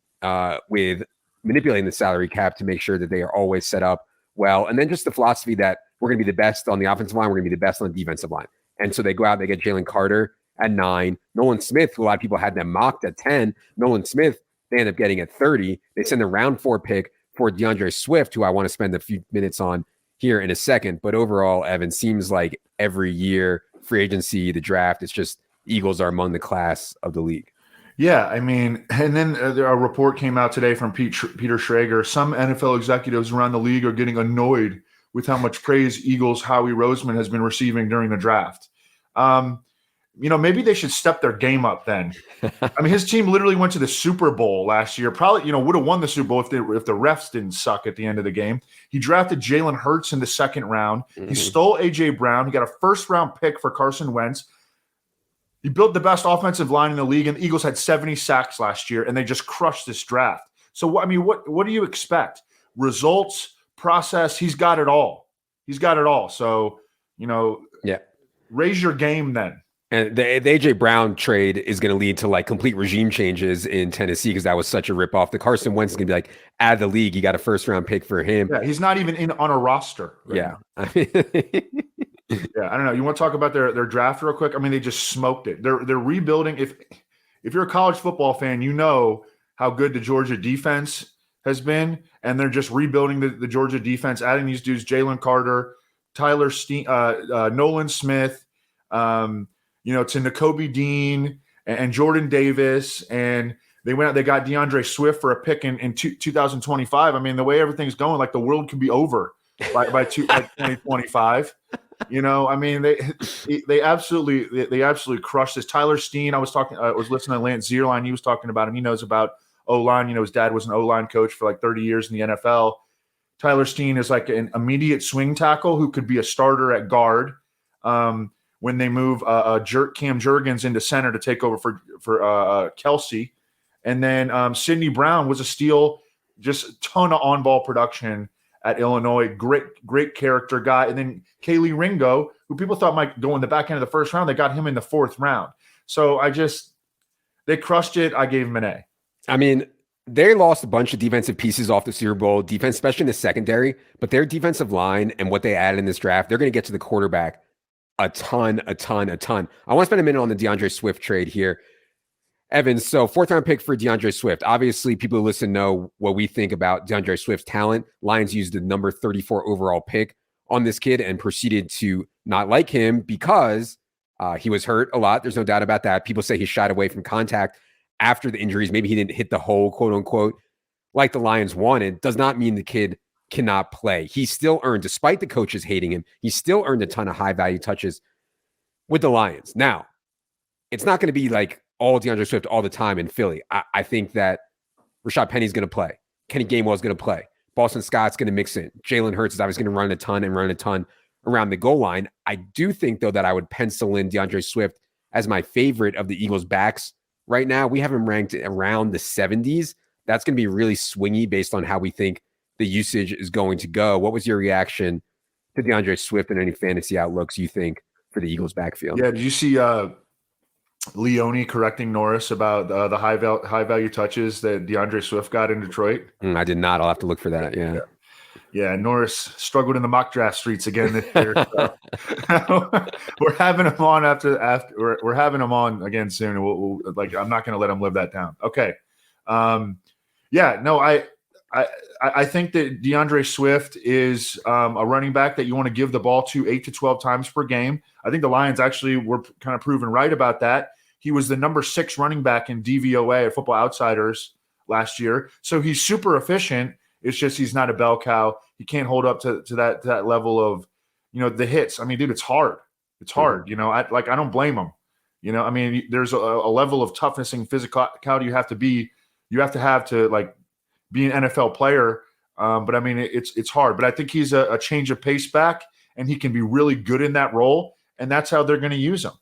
with manipulating the salary cap to make sure that they are always set up well. And then just the philosophy that we're going to be the best on the offensive line. We're going to be the best on the defensive line. And so they go out, they get Jalen Carter at 9, Nolan Smith, who a lot of people had them mocked at 10. Nolan Smith, they end up getting at 30. They send a round 4 pick for DeAndre Swift, who I want to spend a few minutes on here in a second. But overall, Evan, seems like every year, free agency, the draft, it's just Eagles are among the class of the league. Yeah, I mean, and then a report came out today from Peter Schrager. Some NFL executives around the league are getting annoyed with how much praise Eagles' Howie Roseman has been receiving during the draft. Maybe they should step their game up then. I mean, his team literally went to the Super Bowl last year. Probably, would have won the Super Bowl if the refs didn't suck at the end of the game. He drafted Jalen Hurts in the 2nd round. Mm-hmm. He stole A.J. Brown. He got a 1st-round pick for Carson Wentz. He built the best offensive line in the league, and the Eagles had 70 sacks last year, and they just crushed this draft. So, what do you expect? Results, process, he's got it all. So, raise your game then. And the A.J. Brown trade is going to lead to like complete regime changes in Tennessee because that was such a ripoff. The Carson Wentz is going to be like, out of the league, you got a 1st-round pick for him. Yeah, he's not even on a roster. Right now. Yeah, I don't know. You want to talk about their draft real quick? I mean, they just smoked it. They're rebuilding. If you're a college football fan, you know how good the Georgia defense has been, and they're just rebuilding the Georgia defense, adding these dudes: Jalen Carter, Tyler Nolan Smith, to Nakobe Dean and Jordan Davis, and they went out. They got DeAndre Swift for a pick in 2025. I mean, the way everything's going, like the world could be over by 2025. I mean, they absolutely crushed this. Tyler Steen, I was listening to Lance Zierlein. He was talking about him. He knows about O-line. His dad was an O-line coach for like 30 years in the NFL. Tyler Steen is like an immediate swing tackle who could be a starter at guard when they move Cam Jurgens into center to take over for Kelsey. And then Sidney Brown was a steal, just a ton of on-ball production at Illinois. Great character guy. And then Kaylee Ringo, who people thought might go in the back end of the first round. They got him in the 4th round. So they crushed it. I gave him an A. I mean, they lost a bunch of defensive pieces off the Super Bowl defense, especially in the secondary, but their defensive line and what they added in this draft, they're going to get to the quarterback a ton. I want to spend a minute on the DeAndre Swift trade here. Evan, so 4th round pick for DeAndre Swift. Obviously, people who listen know what we think about DeAndre Swift's talent. Lions used the number 34 overall pick on this kid and proceeded to not like him because he was hurt a lot. There's no doubt about that. People say he shied away from contact after the injuries. Maybe he didn't hit the hole, quote unquote, like the Lions wanted. Does not mean the kid cannot play. He still earned, despite the coaches hating him, he still earned a ton of high value touches with the Lions. Now, it's not going to be like all DeAndre Swift all the time in Philly. I think that Rashad Penny's going to play. Kenny Gainwell's going to play. Boston Scott's going to mix in. Jalen Hurts is obviously going to run a ton around the goal line. I do think, though, that I would pencil in DeAndre Swift as my favorite of the Eagles' backs right now. We have him ranked around the 70s. That's going to be really swingy based on how we think the usage is going to go. What was your reaction to DeAndre Swift and any fantasy outlooks you think for the Eagles' backfield? Yeah, did you see Leone correcting Norris about the high value touches that DeAndre Swift got in Detroit? I did not. I'll have to look for that. Yeah. Norris struggled in the mock draft streets again this year. So. We're having him on after we're having him on again soon. We'll I'm not going to let him live that down. Okay. I think that DeAndre Swift is a running back that you want to give the ball to 8 to 12 times per game. I think the Lions actually were kind of proven right about that. He was the number 6 running back in DVOA at Football Outsiders last year. So he's super efficient. It's just he's not a bell cow. He can't hold up to that level of, the hits. I mean, dude, it's hard. It's hard. I don't blame him. I mean, there's a level of toughness and physicality you have to have to be an NFL player. But I mean, it's hard. But I think he's a change of pace back, and he can be really good in that role. And that's how they're going to use him.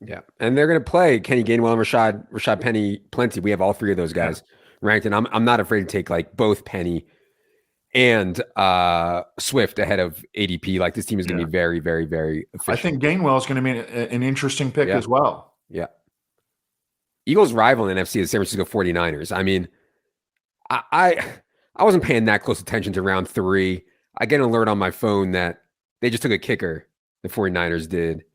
Yeah. And they're going to play Kenny Gainwell and Rashad Penny plenty. We have all 3 of those guys ranked. And I'm not afraid to take both Penny and Swift ahead of ADP. This team is going to be very, very, very efficient. I think Gainwell is going to be an interesting pick as well. Yeah. Eagles' rival in NFC is San Francisco 49ers. I mean, I wasn't paying that close attention to round 3. I get an alert on my phone that they just took a kicker. The 49ers did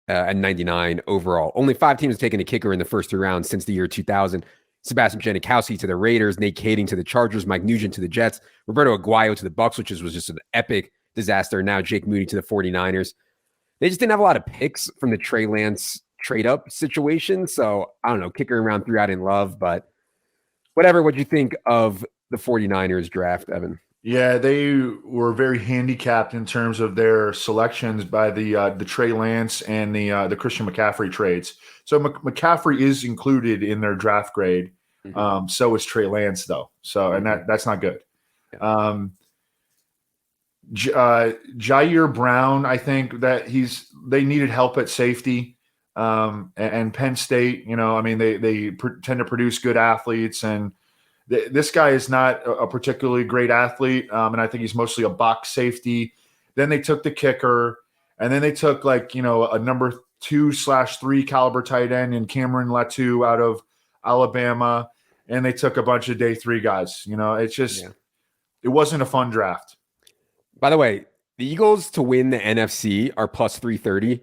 at 99 overall. Only 5 teams have taken a kicker in the first 3 rounds since the year 2000. Sebastian Janikowski to the Raiders, Nate Kading to the Chargers, Mike Nugent to the Jets, Roberto Aguayo to the Bucs, which was just an epic disaster. Now Jake Moody to the 49ers. They just didn't have a lot of picks from the Trey Lance trade-up situation. So, I don't know, kicker in round 3 I didn't love, but whatever. What'd you think of the 49ers draft, Evan? Yeah, they were very handicapped in terms of their selections by the Trey Lance and the Christian McCaffrey trades. So McCaffrey is included in their draft grade. So is Trey Lance, though. So and that's not good. Yeah. Jair Brown, I think that they needed help at safety. And Penn State, they tend to produce good athletes, and this guy is not a particularly great athlete, and I think he's mostly a box safety. Then they took the kicker, and then they took a number 2/3 caliber tight end in Cameron Latu out of Alabama, and they took a bunch of day 3 guys. It's just it wasn't a fun draft. By the way, the Eagles to win the NFC are plus 330.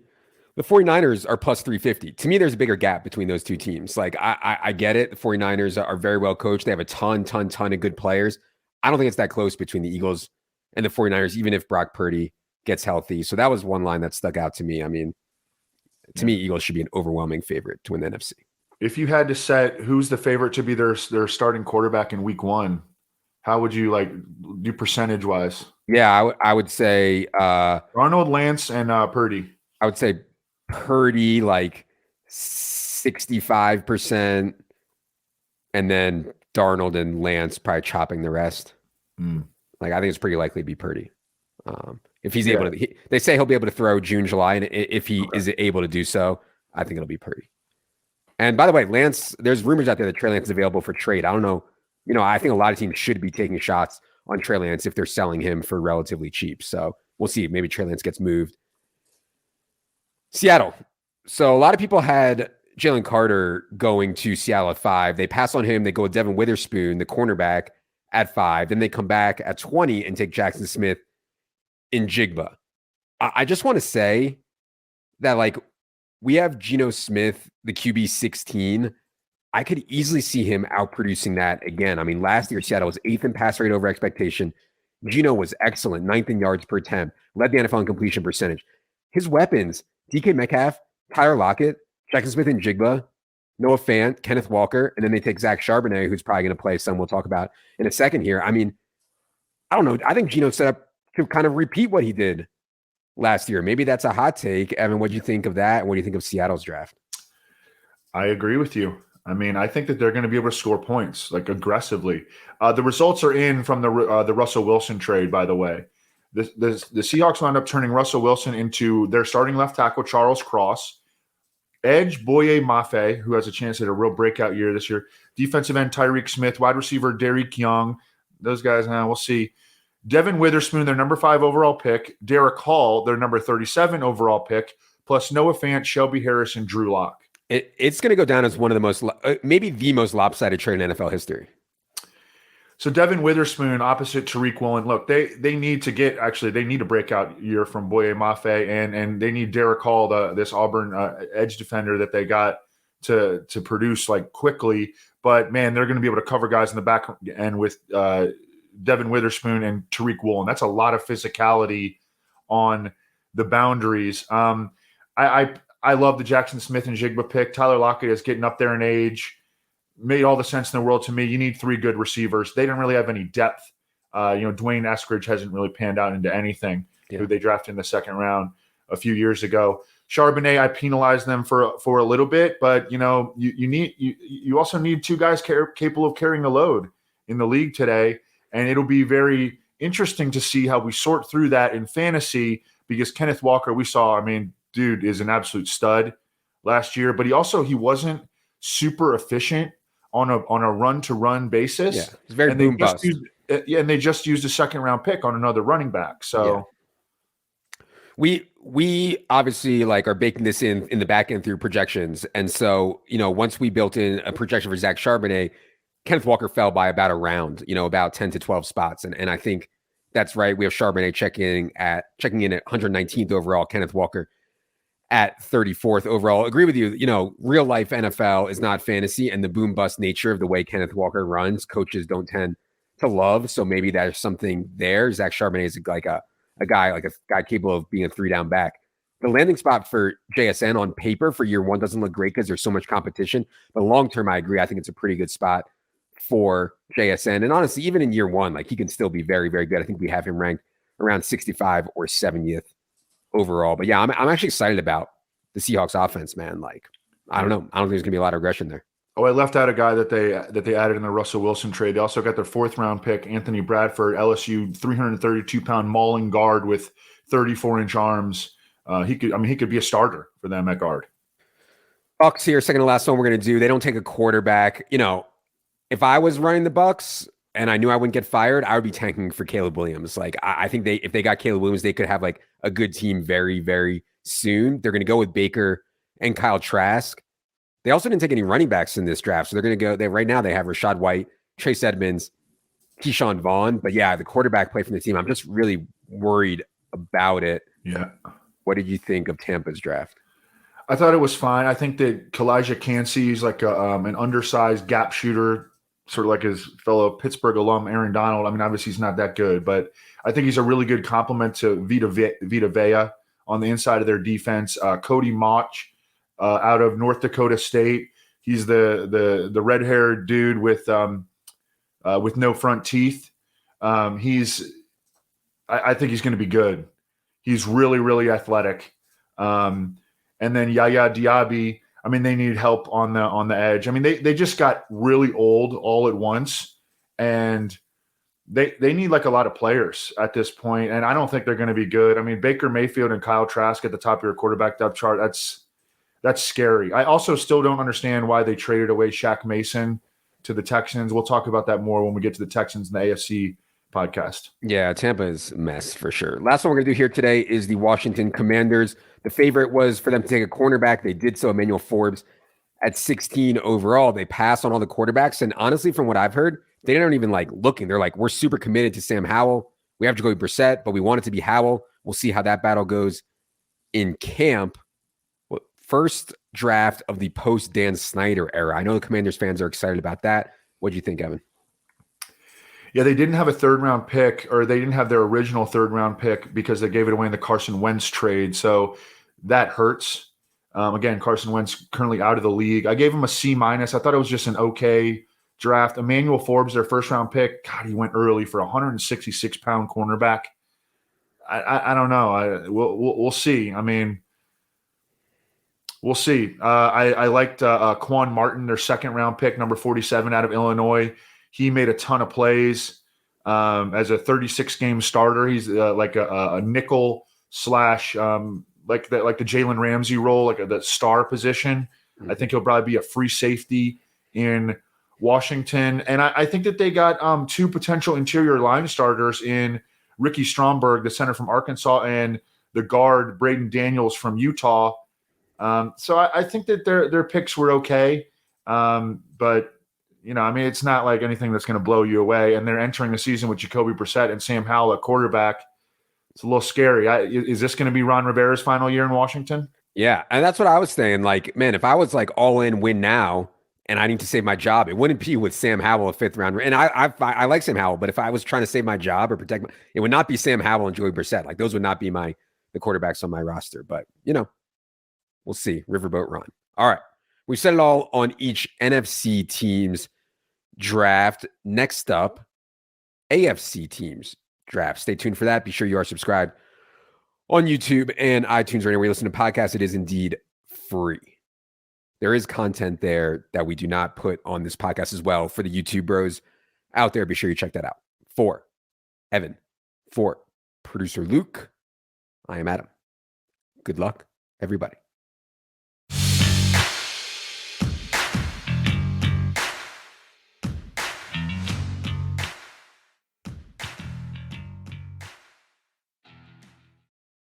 The 49ers are plus 350. To me, there's a bigger gap between those 2 teams. I get it. The 49ers are very well coached. They have a ton of good players. I don't think it's that close between the Eagles and the 49ers, even if Brock Purdy gets healthy. So that was one line that stuck out to me. I mean, to me, Eagles should be an overwhelming favorite to win the NFC. If you had to set who's the favorite to be their starting quarterback in week 1, how would you do percentage-wise? Yeah, I would say Arnold, Lance, and Purdy. I would say Purdy 65%, and then Darnold and Lance probably chopping the rest. I think it's pretty likely to be Purdy. If he's able to, they say he'll be able to throw June, July, and if he is able to do so, I think it'll be Purdy. And by the way, Lance, there's rumors out there that Trey Lance is available for trade. I don't know. I think a lot of teams should be taking shots on Trey Lance if they're selling him for relatively cheap. So we'll see. Maybe Trey Lance gets moved. Seattle. So a lot of people had Jalen Carter going to Seattle at 5. They pass on him. They go with Devin Witherspoon, the cornerback, at 5. Then they come back at 20 and take Jackson Smith in Jigba. I just want to say that, like, we have Geno Smith, the QB 16. I could easily see him outproducing that again. I mean, last year, Seattle was 8th in pass rate over expectation. Geno was excellent, 9th in yards per attempt, led the NFL in completion percentage. His weapons, DK Metcalf, Tyler Lockett, Jackson Smith and Jigba, Noah Fant, Kenneth Walker, and then they take Zach Charbonnet, who's probably going to play some we'll talk about in a second here. I mean, I don't know. I think Geno set up to kind of repeat what he did last year. Maybe that's a hot take. Evan, what do you think of that? And what do you think of Seattle's draft? I agree with you. I mean, I think that they're going to be able to score points, like, aggressively. The results are in from the Russell Wilson trade, by the way. The Seahawks wound up turning Russell Wilson into their starting left tackle, Charles Cross, edge Boye Mafe, who has a chance at a real breakout year this year, defensive end Tyreek Smith, wide receiver Derek Young. Those guys, we'll see. Devin Witherspoon, their number 5 overall pick, Derek Hall, their number 37 overall pick, plus Noah Fant, Shelby Harris, and Drew Lock. It's going to go down as one of the most, maybe the most lopsided trade in NFL history. So Devin Witherspoon opposite Tariq Woolen. Look, they need a breakout year from Boye Mafe, and they need Derek Hall, this Auburn edge defender that they got to produce, like, quickly. But man, they're going to be able to cover guys in the back end with Devin Witherspoon and Tariq Woolen. That's a lot of physicality on the boundaries. I love the Jackson Smith and Jigba pick. Tyler Lockett is getting up there in age. Made all the sense in the world to me. You need 3 good receivers. They didn't really have any depth. Dwayne Eskridge hasn't really panned out into anything. Who they drafted in the 2nd round a few years ago. Charbonnet, I penalized them for a little bit, but you also need 2 guys capable of carrying the load in the league today, and it'll be very interesting to see how we sort through that in fantasy, because Kenneth Walker, we saw, I mean, dude is an absolute stud last year, but he wasn't super efficient on a run-to-run basis. Yeah, it's very boom bust. And they just used a 2nd round pick on another running back. So we obviously, like, are baking this in the back end through projections. And so, once we built in a projection for Zach Charbonnet, Kenneth Walker fell by about a round, about 10 to 12 spots. And I think that's right. We have Charbonnet checking in at 119th overall, Kenneth Walker at 34th overall. Agree with you. Real life NFL is not fantasy, and the boom bust nature of the way Kenneth Walker runs, coaches don't tend to love. So maybe there's something there. Zach Charbonnet is like a guy capable of being a 3-down back. The landing spot for JSN on paper for year 1 doesn't look great because there's so much competition. But long term, I agree. I think it's a pretty good spot for JSN. And honestly, even in year 1, like, he can still be very, very good. I think we have him ranked around 65 or 70th overall. But yeah, I'm actually excited about the Seahawks offense, man. Like, I don't know. I don't think there's gonna be a lot of aggression there. Oh, I left out a guy that they added in the Russell Wilson trade. They also got their 4th round pick, Anthony Bradford, LSU, 332-pound mauling guard with 34-inch arms. He could be a starter for them at guard. Bucks here, second to last one we're gonna do. They don't take a quarterback. If I was running the Bucks and I knew I wouldn't get fired, I would be tanking for Caleb Williams. Like, I think if they got Caleb Williams, they could have, like, a good team very, very soon. They're going to go with Baker and Kyle Trask. They also didn't take any running backs in this draft. So they're going to go, right now they have Rashad White, Chase Edmonds, Keyshawn Vaughn. But yeah, the quarterback play from the team, I'm just really worried about it. Yeah. What did you think of Tampa's draft? I thought it was fine. I think that Kalijah Cansey is like an undersized gap shooter, sort of like his fellow Pittsburgh alum, Aaron Donald. I mean, obviously he's not that good, but I think he's a really good complement to Vita Vea on the inside of their defense. Cody Mauch out of North Dakota State. He's the red-haired dude with no front teeth. I think he's going to be good. He's really, really athletic. And then Yaya Diaby, I mean, they need help on the edge. I mean, they just got really old all at once, and they need, like, a lot of players at this point, and I don't think they're going to be good. I mean, Baker Mayfield and Kyle Trask at the top of your quarterback depth chart, that's scary. I also still don't understand why they traded away Shaq Mason to the Texans. We'll talk about that more when we get to the Texans and the AFC podcast. Yeah, Tampa is a mess for sure. Last one we're going to do here today is the Washington Commanders. The favorite was for them to take a cornerback. They did so. Emmanuel Forbes at 16 overall. They passed on all the quarterbacks. And honestly, from what I've heard, they don't even like looking. They're like, we're super committed to Sam Howell. We have Jacoby Brissett, but we want it to be Howell. We'll see how that battle goes in camp. First draft of the post Dan Snyder era. I know the Commanders fans are excited about that. What do you think, Evan? Yeah, they didn't have a third-round pick, or they didn't have their original third-round pick because they gave it away in the Carson Wentz trade. So that hurts. Again, Carson Wentz currently out of the league. I gave him a C-. I thought it was just an okay draft. Emmanuel Forbes, their first-round pick. God, he went early for a 166-pound cornerback. I don't know. We'll see. I mean, we'll see. I liked Quan Martin, their second-round pick, number 47 out of Illinois. He made a ton of plays as a 36-game starter. He's like a nickel slash like the Jalen Ramsey role, like the star position. Mm-hmm. I think he'll probably be a free safety in Washington. And I think that they got two potential interior line starters in Ricky Stromberg, the center from Arkansas, and the guard Braden Daniels from Utah. So I think that their picks were okay. But you know, I mean, it's not like anything that's going to blow you away. And they're entering the season with Jacoby Brissett and Sam Howell at quarterback. It's a little scary. Is this going to be Ron Rivera's final year in Washington? Yeah, and that's what I was saying. Like, man, if I was like all in, win now, and I need to save my job, it wouldn't be with Sam Howell, a fifth round. And I like Sam Howell, but if I was trying to save my job or protect it would not be Sam Howell and Jacoby Brissett. Like, those would not be the quarterbacks on my roster. But you know, we'll see. Riverboat Ron. All right, we said it all on each NFC team's draft. Next up, AFC teams draft. Stay tuned for that. Be sure you are subscribed on YouTube and iTunes or anywhere you listen to podcasts. It is indeed free. There is content there that we do not put on this podcast as well for the YouTube bros out there. Be sure you check that out. For Evan, for producer Luke, I am Adam. Good luck, everybody.